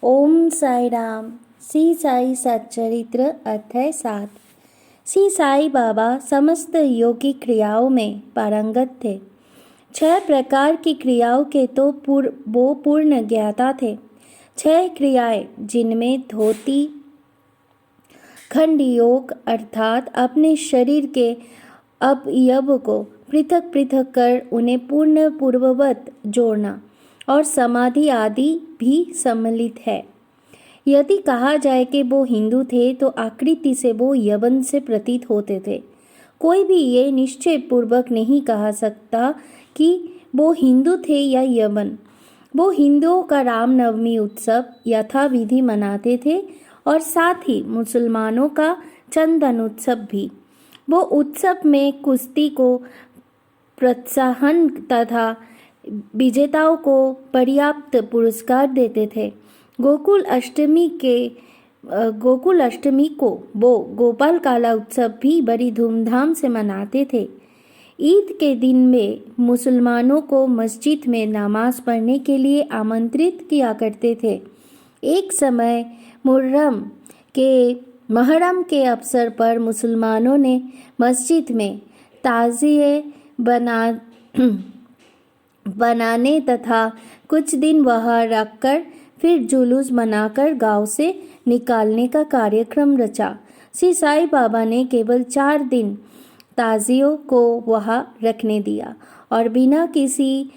ओम साई राम। श्री साई सच्चरित्र अध्याय 7। श्री साई बाबा समस्त योगिक क्रियाओं में पारंगत थे। 6 प्रकार की क्रियाओं के तो वो पूर्ण ज्ञाता थे। 6 क्रियाएं जिनमें धोती खंड योग अर्थात अपने शरीर के अवयव को पृथक पृथक कर उन्हें पूर्ण पूर्ववत जोड़ना और समाधि आदि भी सम्मिलित है। यदि कहा जाए कि वो हिंदू थे तो आकृति से वो यवन से प्रतीत होते थे। कोई भी ये निश्चय पूर्वक नहीं कहा सकता कि वो हिंदू थे या यवन। वो हिंदुओं का रामनवमी उत्सव यथाविधि मनाते थे और साथ ही मुसलमानों का चंदन उत्सव भी। वो उत्सव में कुश्ती को प्रोत्साहन तथा विजेताओं को पर्याप्त पुरस्कार देते थे। गोकुल अष्टमी को वो गोपाल काला उत्सव भी बड़ी धूमधाम से मनाते थे। ईद के दिन में मुसलमानों को मस्जिद में नमाज पढ़ने के लिए आमंत्रित किया करते थे। एक समय मुहर्रम के अवसर पर मुसलमानों ने मस्जिद में ताज़िए बनाने तथा कुछ दिन वहाँ रखकर फिर जुलूस मनाकर गांव से निकालने का कार्यक्रम रचा। श्री साई बाबा ने केवल 4 दिन ताजियों को वहाँ रखने दिया और बिना किसी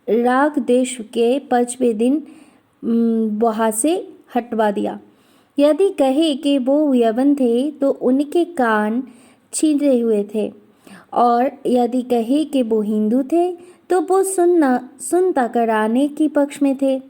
राग देश के 5वें दिन वहाँ से हटवा दिया। यदि कहे कि वो यवन थे तो उनके कान छीने हुए थे और यदि कहे कि वो हिंदू थे तो वो सुनता कराने की पक्ष में थे।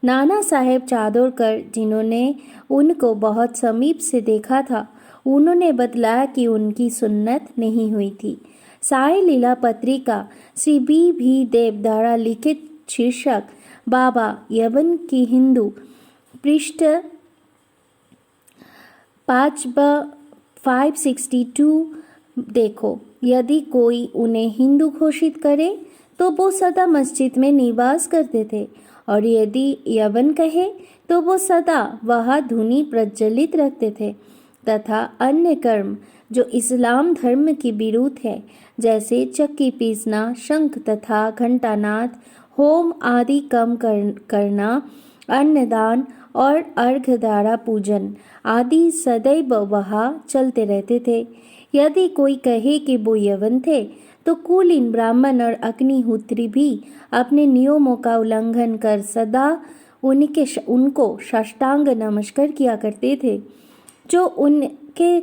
नाना साहेब चादोरकर जिन्होंने उनको बहुत समीप से देखा था, उन्होंने बतलाया कि उनकी सुन्नत नहीं हुई थी। साई लीला पत्रिका श्री भी देव द्वारा लिखित शीर्षक बाबा यवन की हिंदू पृष्ठ 562 देखो। यदि कोई उन्हें हिंदू घोषित करे तो वो सदा मस्जिद में निवास करते थे और यदि यवन कहे तो वो सदा वह धुनी प्रज्वलित रखते थे तथा अन्य कर्म जो इस्लाम धर्म की विरुद्ध है, जैसे चक्की पीसना, शंख तथा घंटानाद, होम आदि कम करना, अन्नदान और अर्घधारा पूजन आदि सदैव वहाँ चलते रहते थे। यदि कोई कहे कि वो यवन थे तो कुलीन ब्राह्मण और अग्निहोत्री भी अपने नियमों का उल्लंघन कर सदा उनको साष्टांग नमस्कार किया करते थे। जो उनके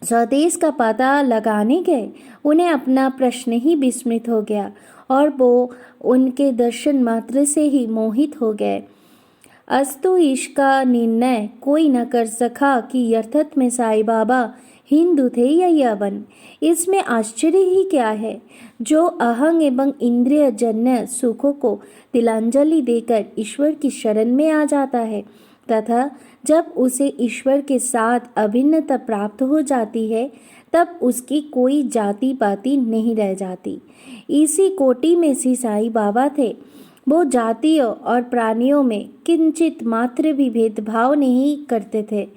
स्वदेश का पता लगाने गए, उन्हें अपना प्रश्न ही विस्मृत हो गया और वो उनके दर्शन मात्र से ही मोहित हो गए। अस्तु इसका निर्णय कोई न कर सका कि यथार्थ में साई बाबा हिंदू थे या यवन। इसमें आश्चर्य ही क्या है। जो अहंग एवं इंद्रिय जन्य सुखों को तिलांजलि देकर ईश्वर की शरण में आ जाता है तथा जब उसे ईश्वर के साथ अभिन्नता प्राप्त हो जाती है, तब उसकी कोई जाति पाति नहीं रह जाती। इसी कोटि में श्री साई बाबा थे। वो जातियों और प्राणियों में किंचित मात्र भी भेदभाव नहीं करते थे।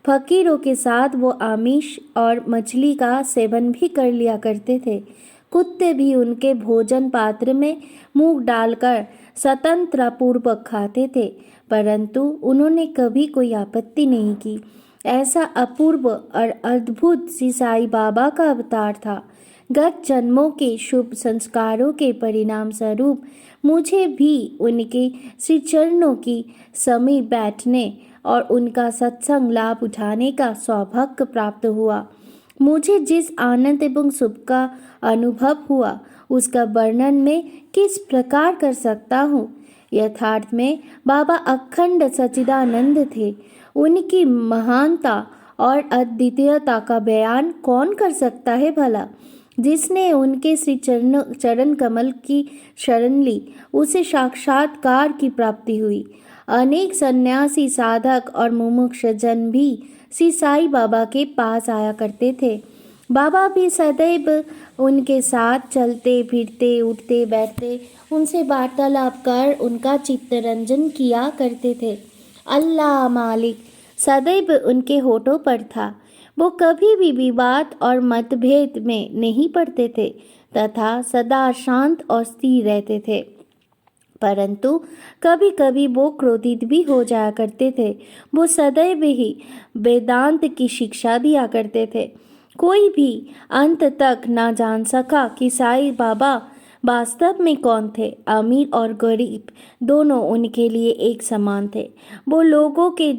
फकीरों के साथ वो आमिष और मछली का सेवन भी कर लिया करते थे। कुत्ते भी उनके भोजन पात्र में मुंह डालकर स्वतंत्र पूर्वक खाते थे, परंतु उन्होंने कभी कोई आपत्ति नहीं की। ऐसा अपूर्व और अद्भुत श्री साई बाबा का अवतार था। गत जन्मों के शुभ संस्कारों के परिणाम स्वरूप मुझे भी उनके श्री चरणों की समीप बैठने और उनका सत्संग लाभ उठाने का सौभाग्य प्राप्त हुआ। मुझे जिस आनंद एवं सुख का अनुभव हुआ, उसका वर्णन मैं किस प्रकार कर सकता हूँ। यथार्थ में बाबा अखंड सच्चिदानंद थे। उनकी महानता और अद्वितीयता का बयान कौन कर सकता है भला। जिसने उनके श्री चरण कमल की शरण ली, उसे साक्षात्कार की प्राप्ति हुई। अनेक सन्यासी, साधक और मुमुक्ष जन भी श्री साई बाबा के पास आया करते थे बाबा भी सदैव उनके साथ चलते फिरते उठते बैठते उनसे वार्तालाप कर उनका चित्तरंजन किया करते थे। अल्लाह मालिक सदैव उनके होठों पर था। वो कभी भी विवाद और मतभेद में नहीं पड़ते थे तथा सदा शांत और स्थिर रहते थे। परंतु कभी कभी वो क्रोधित भी हो जाया करते थे। वो सदैव ही वेदांत की शिक्षा दिया करते थे। कोई भी अंत तक ना जान सका कि साईं बाबा वास्तव में कौन थे। अमीर और गरीब दोनों उनके लिए एक समान थे। वो लोगों के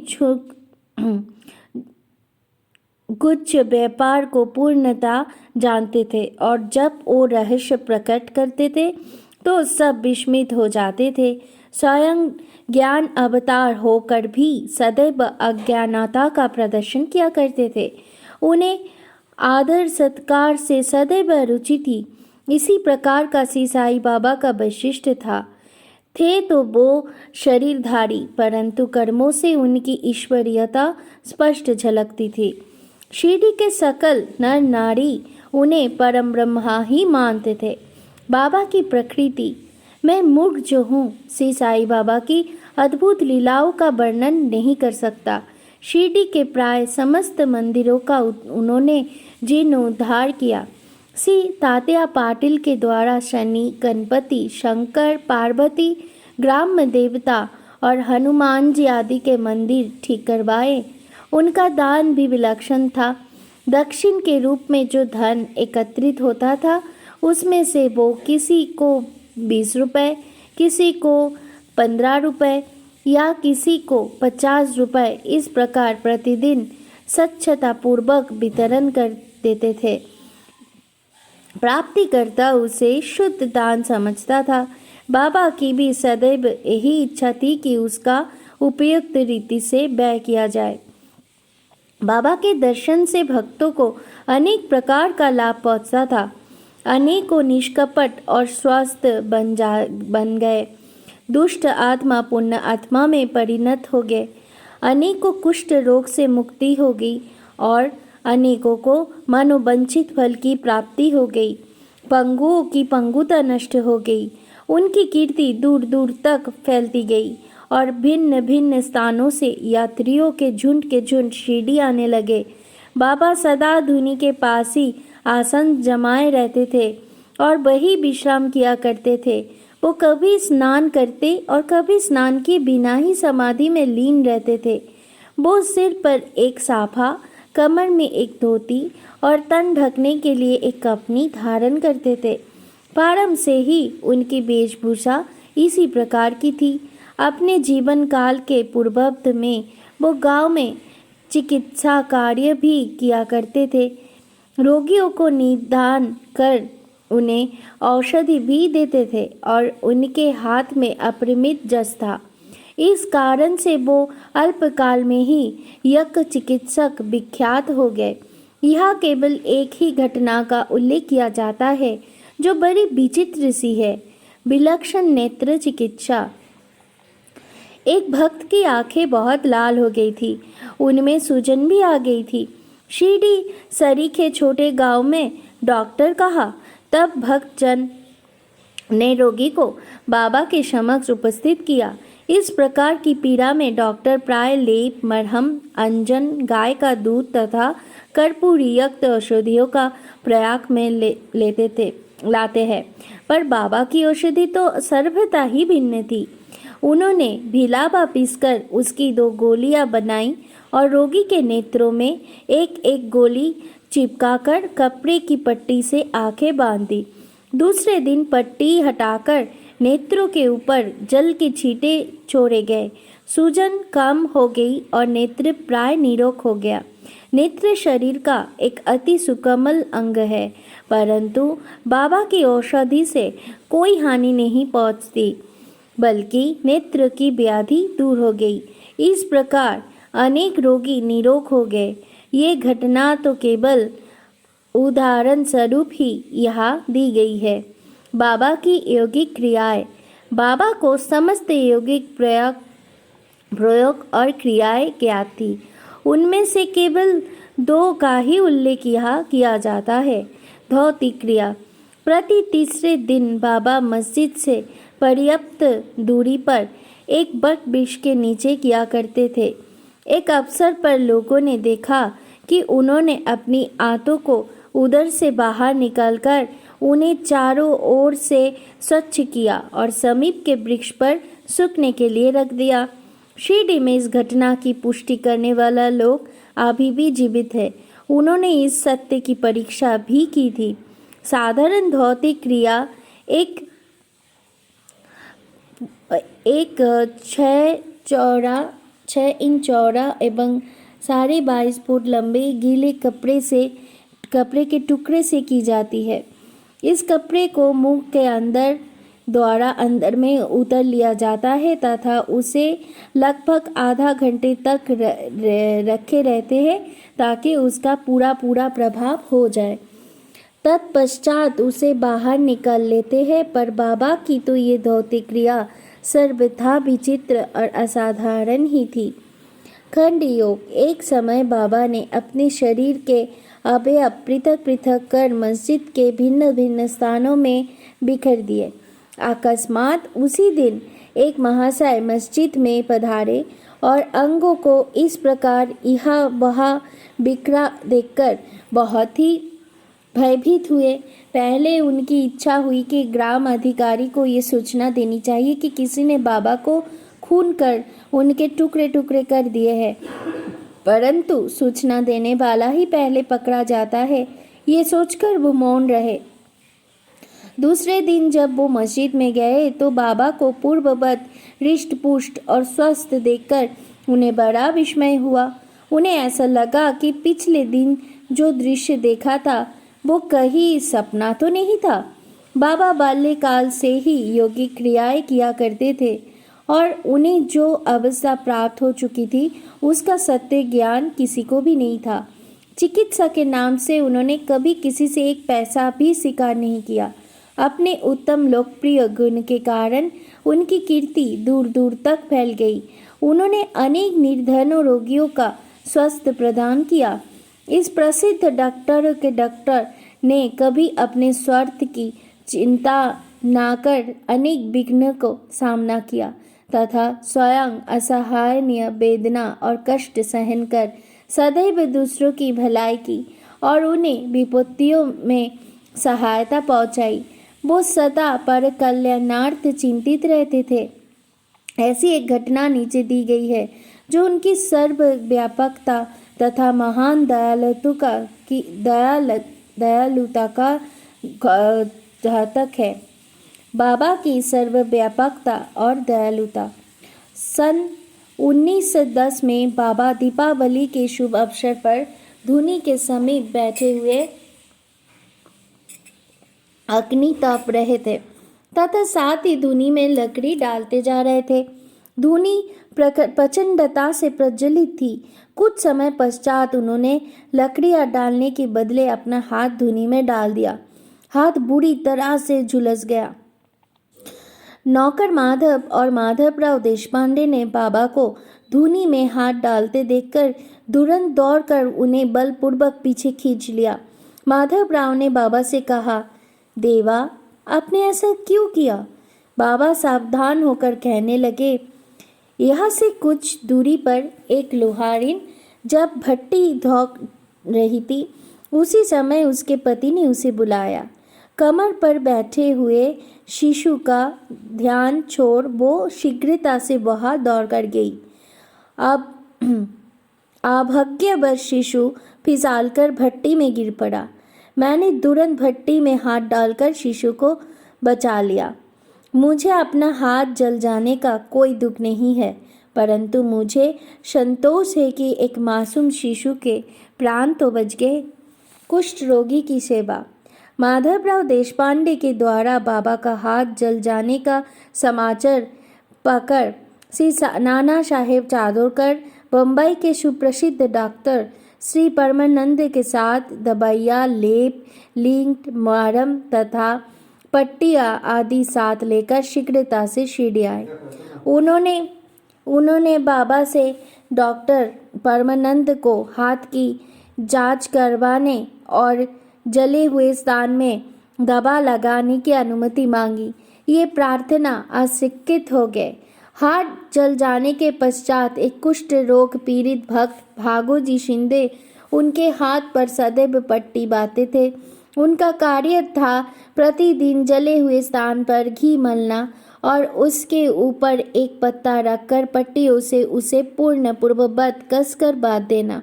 गुच्छ व्यापार को पूर्णता जानते थे और जब वो रहस्य प्रकट करते थे तो सब विस्मित हो जाते थे। स्वयं ज्ञान अवतार होकर भी सदैव अज्ञानता का प्रदर्शन किया करते थे। उन्हें आदर सत्कार से सदैव रुचि थी। इसी प्रकार का साईं बाबा का वैशिष्ट्य था। थे तो वो शरीरधारी परंतु कर्मों से उनकी ईश्वरीयता स्पष्ट झलकती थी। शिरडी के सकल नर नारी उन्हें परम ब्रह्मा ही मानते थे। बाबा की प्रकृति मैं मूर्ख जो हूँ श्री साईं बाबा की अद्भुत लीलाओं का वर्णन नहीं कर सकता। शिरडी के प्राय समस्त मंदिरों का उन्होंने जीर्णोद्धार किया। श्री तात्या पाटिल के द्वारा शनि, गणपति, शंकर, पार्वती, ग्राम देवता और हनुमान जी आदि के मंदिर ठीक करवाए। उनका दान भी विलक्षण था। दक्षिण के रूप में जो धन एकत्रित होता था उसमें से वो किसी को 20 रुपए, किसी को 15 रुपए या किसी को 50 रुपए इस प्रकार प्रतिदिन स्वच्छतापूर्वक वितरण कर देते थे। प्राप्तिकर्ता उसे शुद्ध दान समझता था। बाबा की भी सदैव यही इच्छा थी कि उसका उपयुक्त रीति से व्यय किया जाए। बाबा के दर्शन से भक्तों को अनेक प्रकार का लाभ पहुंचता था। अनेकों निष्कपट और स्वस्थ बन गए। दुष्ट आत्मा पुण्य आत्मा में परिणत हो गए। अनेकों कुष्ठ रोग से मुक्ति हो गई और अनेकों को मनोवांछित फल की प्राप्ति हो गई। पंगुओं की पंगुता नष्ट हो गई। उनकी कीर्ति दूर दूर तक फैलती गई और भिन्न भिन्न स्थानों से यात्रियों के झुंड शिरडी आने लगे। बाबा सदा धुनी के पास ही आसन जमाए रहते थे और वही विश्राम किया करते थे। वो कभी स्नान करते और कभी स्नान के बिना ही समाधि में लीन रहते थे। वो सिर पर एक साफा, कमर में एक धोती और तन ढकने के लिए एक कफनी धारण करते थे। प्रारंभ से ही उनकी वेशभूषा इसी प्रकार की थी। अपने जीवन काल के पूर्वार्ध में वो गांव में चिकित्सा कार्य भी किया करते थे। रोगियों को निदान कर उन्हें औषधि भी देते थे और उनके हाथ में अपरिमित जस था। इस कारण से वो अल्पकाल में ही यज्ञ चिकित्सक विख्यात हो गए। यह केवल एक ही घटना का उल्लेख किया जाता है जो बड़ी विचित्र सी है। विलक्षण नेत्र चिकित्सा। एक भक्त की आंखें बहुत लाल हो गई थी। उनमें सूजन भी आ गई थी। शिरडी सरीखे छोटे गांव में डॉक्टर कहा। तब भक्त जन ने रोगी को बाबा के समक्ष उपस्थित किया। इस प्रकार की पीड़ा में डॉक्टर प्राय लेप, मरहम, अंजन, गाय का दूध तथा कर्पूरी युक्त औषधियों का प्रयाग में लाते हैं। पर बाबा की औषधि तो सर्वथा ही भिन्न थी। उन्होंने भिलावा पीसकर उसकी 2 गोलियां बनाई और रोगी के नेत्रों में एक एक गोली चिपकाकर कपड़े की पट्टी से आंखें बांध दी। दूसरे दिन पट्टी हटाकर नेत्रों के ऊपर जल के छींटे छोड़े गए। सूजन कम हो गई और नेत्र प्राय निरोग हो गया। नेत्र शरीर का एक अति सुकोमल अंग है, परंतु बाबा की औषधि से कोई हानि नहीं पहुंचती, बल्कि नेत्र की व्याधि दूर हो गई। इस प्रकार अनेक रोगी निरोग हो गए। ये घटना तो केवल उदाहरण स्वरूप ही यहाँ दी गई है। बाबा की योगिक क्रियाएं। बाबा को समस्त योगिक प्रयोग और क्रियाएं ज्ञात थी। उनमें से केवल 2 का ही उल्लेख यहाँ किया जाता है। धौती क्रिया। प्रति तीसरे दिन बाबा मस्जिद से पर्याप्त दूरी पर एक बट वृक्ष के नीचे किया करते थे। एक अवसर पर लोगों ने देखा कि उन्होंने अपनी आंतों को उधर से बाहर निकालकर उन्हें चारों ओर से स्वच्छ किया और समीप के वृक्ष पर सूखने के लिए रख दिया। शिरडी में इस घटना की पुष्टि करने वाला लोग अभी भी जीवित है। उन्होंने इस सत्य की परीक्षा भी की थी। साधारण धौती क्रिया एक 6 इंच चौड़ा एवं 22.5 फुट लंबे गीले कपड़े के टुकड़े से की जाती है। इस कपड़े को मुंह के द्वारा अंदर में उतर लिया जाता है तथा उसे लगभग आधा घंटे तक रखे रहते हैं ताकि उसका पूरा प्रभाव हो जाए। तत्पश्चात उसे बाहर निकाल लेते हैं। पर बाबा की तो ये धौती क्रिया सर्वथा विचित्र और असाधारण ही थी। खंड योग। एक समय बाबा ने अपने शरीर के अवयव पृथक कर मस्जिद के भिन्न भिन्न स्थानों में बिखर दिए। अकस्मात उसी दिन एक महाशय मस्जिद में पधारे और अंगों को इस प्रकार यहाँ वहाँ बिखरा देखकर बहुत ही भयभीत हुए। पहले उनकी इच्छा हुई कि ग्राम अधिकारी को ये सूचना देनी चाहिए कि किसी ने बाबा को खून कर उनके टुकड़े टुकड़े कर दिए हैं, परंतु सूचना देने वाला ही पहले पकड़ा जाता है, ये सोचकर वो मौन रहे। दूसरे दिन जब वो मस्जिद में गए तो बाबा को पूर्ववत हृष्ट पुष्ट और स्वस्थ देखकर उन्हें बड़ा विस्मय हुआ। उन्हें ऐसा लगा कि पिछले दिन जो दृश्य देखा था वो कहीं सपना तो नहीं था। बाबा बाल्यकाल से ही योगिक क्रियाएं किया करते थे और उन्हें जो अवस्था प्राप्त हो चुकी थी उसका सत्य ज्ञान किसी को भी नहीं था। चिकित्सा के नाम से उन्होंने कभी किसी से एक पैसा भी स्वीकार नहीं किया। अपने उत्तम लोकप्रिय गुण के कारण उनकी कीर्ति दूर दूर तक फैल गई। उन्होंने अनेक निर्धनों रोगियों का स्वास्थ्य प्रदान किया। इस प्रसिद्ध डॉक्टर ने कभी अपने स्वार्थ की चिंता ना कर अनेक विघ्न को सामना किया तथा स्वयं असहायनीय वेदना और कष्ट सहन कर सदैव दूसरों की भलाई की और उन्हें विपत्तियों में सहायता पहुंचाई। वो सदा पर कल्याणार्थ चिंतित रहते थे। ऐसी एक घटना नीचे दी गई है जो उनकी सर्वव्यापकता तथा महान दयालुता का घातक है। बाबा की सर्वव्यापकता और दयालुता। सन 1910 में बाबा दीपावली के शुभ अवसर पर धूनी के समीप बैठे हुए अग्नि ताप रहे थे तथा साथ ही धूनी में लकड़ी डालते जा रहे थे। धूनी प्रचंडता से प्रज्वलित थी। कुछ समय पश्चात उन्होंने लकड़ियां डालने के बदले अपना हाथ धूनी में डाल दिया। हाथ बुरी तरह से झुलस गया। नौकर माधव और माधवराव देशपांडे ने बाबा को धूनी में हाथ डालते देखकर तुरंत दौड़कर उन्हें बलपूर्वक पीछे खींच लिया। माधवराव ने बाबा से कहा, देवा, आपने ऐसा क्यों किया? बाबा सावधान होकर कहने लगे, यहाँ से कुछ दूरी पर एक लोहारिन जब भट्टी धोक रही थी उसी समय उसके पति ने उसे बुलाया। कमर पर बैठे हुए शिशु का ध्यान छोड़ वो शीघ्रता से वहाँ दौड़कर गई। अब अभाग्यवश शिशु फिसलकर भट्टी में गिर पड़ा। मैंने तुरंत भट्टी में हाथ डालकर शिशु को बचा लिया। मुझे अपना हाथ जल जाने का कोई दुख नहीं है, परंतु मुझे संतोष है कि एक मासूम शिशु के प्राण तो बच गए। कुष्ठ रोगी की सेवा। माधवराव देशपांडे के द्वारा बाबा का हाथ जल जाने का समाचार पाकर श्री नाना साहेब चादोरकर बम्बई के सुप्रसिद्ध डॉक्टर श्री परमानंद के साथ दवाइयाँ, लेप, लिंक, मरहम तथा पट्टियाँ आदि साथ लेकर शीघ्रता से शिरडी आए। उन्होंने बाबा से डॉक्टर परमानंद को हाथ की जांच करवाने और जले हुए स्थान में दवा लगाने की अनुमति मांगी। ये प्रार्थना अस्वीकृत हो गए। हाथ जल जाने के पश्चात एक कुष्ठ रोग पीड़ित भक्त भागोजी शिंदे उनके हाथ पर सदैव पट्टी बांधते थे। उनका कार्य था प्रतिदिन जले हुए स्थान पर घी मलना और उसके ऊपर एक पत्ता रखकर पट्टियों से उसे पूर्ण पूर्ववत कसकर बांध देना।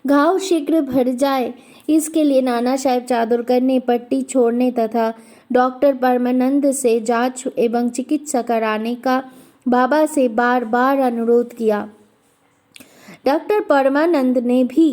घाव शीघ्र भर जाए इसके लिए नाना साहेब चादोरकर ने पट्टी छोड़ने तथा डॉक्टर परमानंद से जांच एवं चिकित्सा कराने का बाबा से बार बार अनुरोध किया। डॉक्टर परमानंद ने भी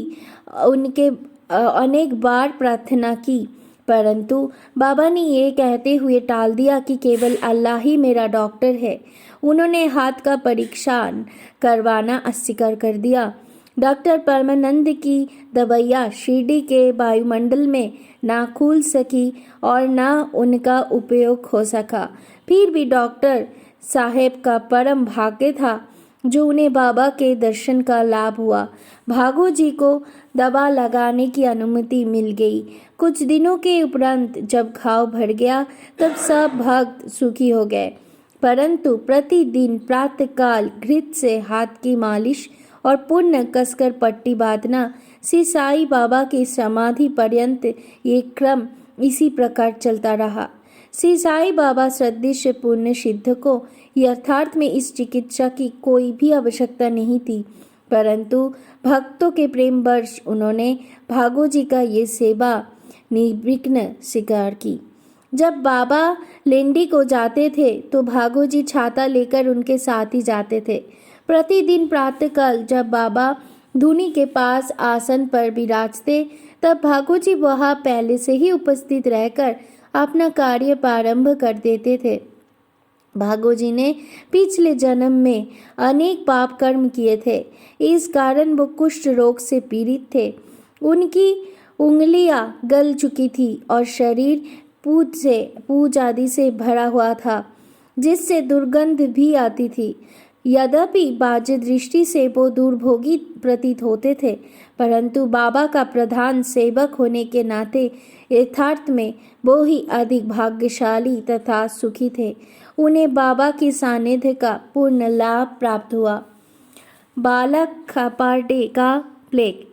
उनके अनेक बार प्रार्थना की, परंतु बाबा ने ये कहते हुए टाल दिया कि केवल अल्लाह ही मेरा डॉक्टर है। उन्होंने हाथ का परीक्षण करवाना अस्वीकार कर दिया। डॉक्टर परमानंद की दवाइयाँ शिरडी के वायुमंडल में ना खुल सकी और ना उनका उपयोग हो सका। फिर भी डॉक्टर साहेब का परम भाग्य था जो उन्हें बाबा के दर्शन का लाभ हुआ। भागो जी को दवा लगाने की अनुमति मिल गई। कुछ दिनों के उपरांत जब घाव भर गया तब सब भक्त सुखी हो गए, परंतु प्रतिदिन प्रातःकाल घृत से हाथ की मालिश और पुण्य कसकर पट्टी बांधना श्री साईं बाबा की समाधि पर्यंत ये क्रम इसी प्रकार चलता रहा। श्री साईं बाबा सदृश पुण्य सिद्ध को यथार्थ में इस चिकित्सा की कोई भी आवश्यकता नहीं थी, परंतु भक्तों के प्रेम वर्ष उन्होंने भागो जी का ये सेवा निर्विघ्न स्वीकार की। जब बाबा लेंडी को जाते थे तो भागो जी छाता लेकर उनके साथ ही जाते थे। प्रतिदिन प्रातःकाल जब बाबा धुनी के पास आसन पर विराजते तब भागो जी वहाँ पहले से ही उपस्थित रहकर अपना कार्य प्रारंभ कर देते थे। भागो जी ने पिछले जन्म में अनेक पाप कर्म किए थे, इस कारण वो कुष्ठ रोग से पीड़ित थे। उनकी उंगलियां गल चुकी थी और शरीर पूज आदि से भरा हुआ था, जिससे दुर्गंध भी आती थी। यद्यपि बाह्य दृष्टि से वो दुर्भोगी प्रतीत होते थे, परंतु बाबा का प्रधान सेवक होने के नाते यथार्थ में वो ही अधिक भाग्यशाली तथा सुखी थे। उन्हें बाबा की सानिध्य का पूर्ण लाभ प्राप्त हुआ। बालक खपाटे का प्लेग।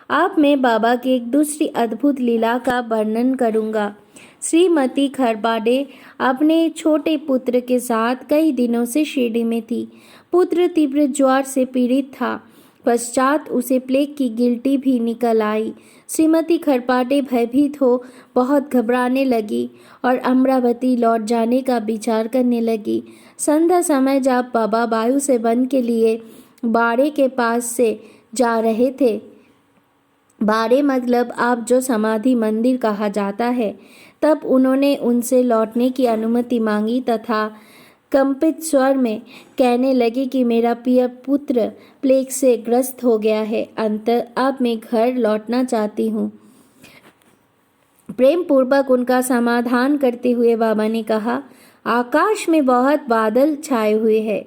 अब मैं बाबा की एक दूसरी अद्भुत लीला का वर्णन करूंगा। श्रीमती खरपाटे अपने छोटे पुत्र के साथ कई दिनों से शिरडी में थी। पुत्र तीव्र ज्वर से पीड़ित था। पश्चात उसे प्लेग की गिल्टी भी निकल आई। श्रीमती खरपाटे भयभीत हो बहुत घबराने लगी और अमरावती लौट जाने का विचार करने लगी। संध्या समय जब बाबा वायु सेवन के लिए बाड़े के पास से जा रहे थे, बाड़े मतलब आप जो समाधि मंदिर कहा जाता है, तब उन्होंने उनसे लौटने की अनुमति मांगी तथा कंपित स्वर में कहने लगे कि मेरा प्रिय पुत्र प्लेग से ग्रस्त हो गया है, अब मैं घर लौटना चाहती हूँ। प्रेम पूर्वक उनका समाधान करते हुए बाबा ने कहा, आकाश में बहुत बादल छाए हुए हैं,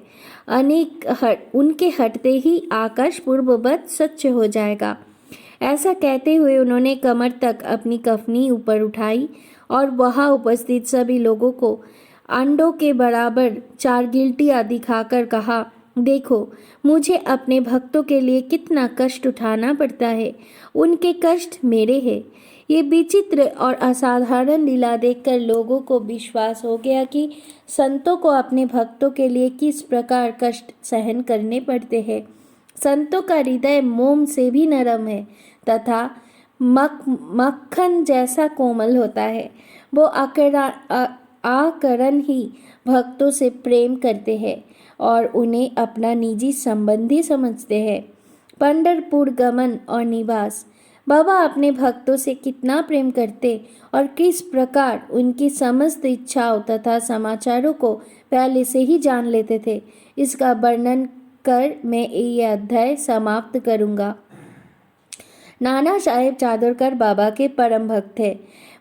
उनके हटते ही आकाश पूर्ववत स्वच्छ हो जाएगा। ऐसा कहते हुए उन्होंने कमर तक अपनी कफनी ऊपर उठाई और वहां उपस्थित सभी लोगों को अंडों के बराबर 4 गिल्टियां दिखाकर कहा, देखो मुझे अपने भक्तों के लिए कितना कष्ट उठाना पड़ता है, उनके कष्ट मेरे हैं। ये विचित्र और असाधारण लीला देखकर लोगों को विश्वास हो गया कि संतों को अपने भक्तों के लिए किस प्रकार कष्ट सहन करने पड़ते हैं। संतों का हृदय मोम से भी नरम है तथा मक्खन जैसा कोमल होता है। वो आकरण ही भक्तों से प्रेम करते हैं और उन्हें अपना निजी संबंधी समझते हैं। पंढरपुर गमन और निवास। बाबा अपने भक्तों से कितना प्रेम करते और किस प्रकार उनकी समस्त इच्छाओं तथा समाचारों को पहले से ही जान लेते थे, इसका वर्णन कर मैं ये अध्याय समाप्त करूंगा। नाना साहेब चादोरकर बाबा के परम भक्त थे।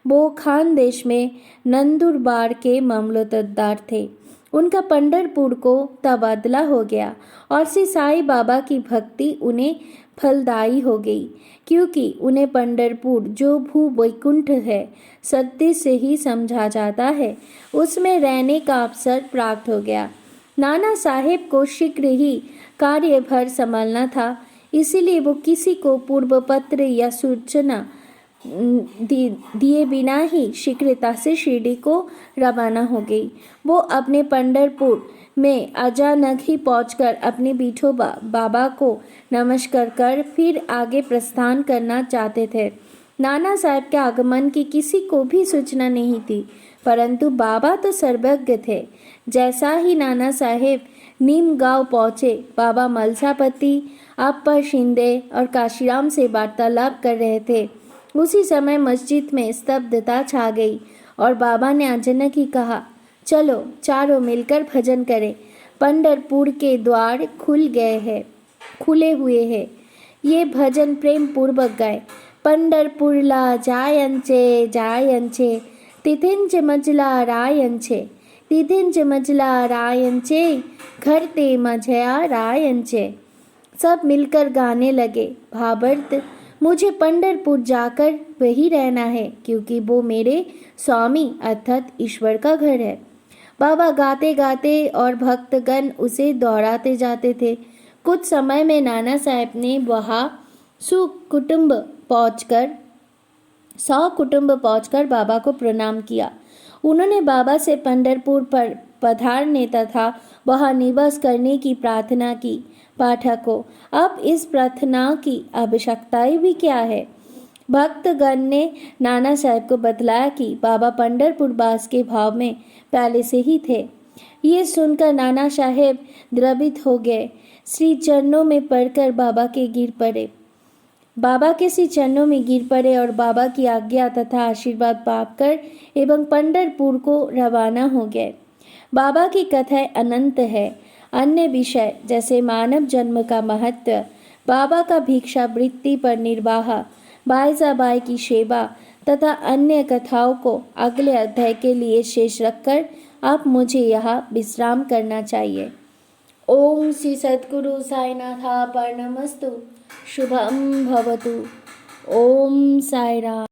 वो खानदेश में नंदुरबार के मामलतदार थे। उनका पंढरपुर को तबादला हो गया और श्री साईं बाबा की भक्ति उन्हें फलदायी हो गई, क्योंकि उन्हें पंढरपुर जो भू वैकुंठ है सत्य से ही समझा जाता है, उसमें रहने का अवसर प्राप्त हो गया। नाना साहेब को शीघ्र ही कार्यभार संभालना था, इसीलिए वो किसी को पूर्व पत्र या सूचना दिए बिना ही शीघ्रता से शिरडी को रवाना हो गई। वो अपने पंढरपुर में अचानक ही पहुंचकर अपने विठोबा बाबा को नमस्कार कर फिर आगे प्रस्थान करना चाहते थे। नाना साहब के आगमन की किसी को भी सूचना नहीं थी, परंतु बाबा तो सर्वज्ञ थे। जैसा ही नाना साहेब नीम गांव पहुंचे, बाबा मलसापति, अप्पा शिंदे और काशीराम से वार्तालाप कर रहे थे। उसी समय मस्जिद में स्तब्धता छा गई और बाबा ने अचानक ही कहा, चलो चारों मिलकर भजन करें। पंढरपुर के द्वार खुले हुए हैं। ये भजन प्रेम पूर्वक गाए। पंढरपुरला जायंचे जायंचे, तिथिंच मजला रायंचे, तिथिंच मजला रायंचे, घर ते मझया रायंचे। सब मिलकर गाने लगे, भावार्थ, मुझे पंढरपुर जाकर वही रहना है, क्योंकि वो मेरे स्वामी अर्थात ईश्वर का घर है। बाबा गाते गाते और भक्तगण उसे दोहराते जाते थे। कुछ समय में नाना साहब ने वहाँ सकुटुंब पहुंचकर बाबा को प्रणाम किया। उन्होंने बाबा से पंढरपुर पर पधारने तथा वहाँ निवास करने की प्रार्थना की। पाठकों, अब इस प्रार्थना की आवश्यकता भी क्या है? भक्तगण ने नाना साहब को बतलाया कि बाबा पंढरपुर वास के भाव में पहले से ही थे। ये सुनकर नाना साहेब द्रवित हो गए, श्री चरणों में पड़कर बाबा के श्री चरणों में गिर पड़े और बाबा की आज्ञा तथा आशीर्वाद पाकर एवं पंढरपुर को रवाना हो गए। बाबा की कथाएं अनंत है। अन्य विषय जैसे मानव जन्म का महत्व, बाबा का भिक्षावृत्ति पर निर्वाह, बाईजाबाई की सेवा तथा अन्य कथाओं को अगले अध्याय के लिए शेष रखकर अब मुझे यहाँ विश्राम करना चाहिए। ओम श्री सद्गुरु साईनाथार्पणमस्तु। शुभम भवतु। ओम साई राम।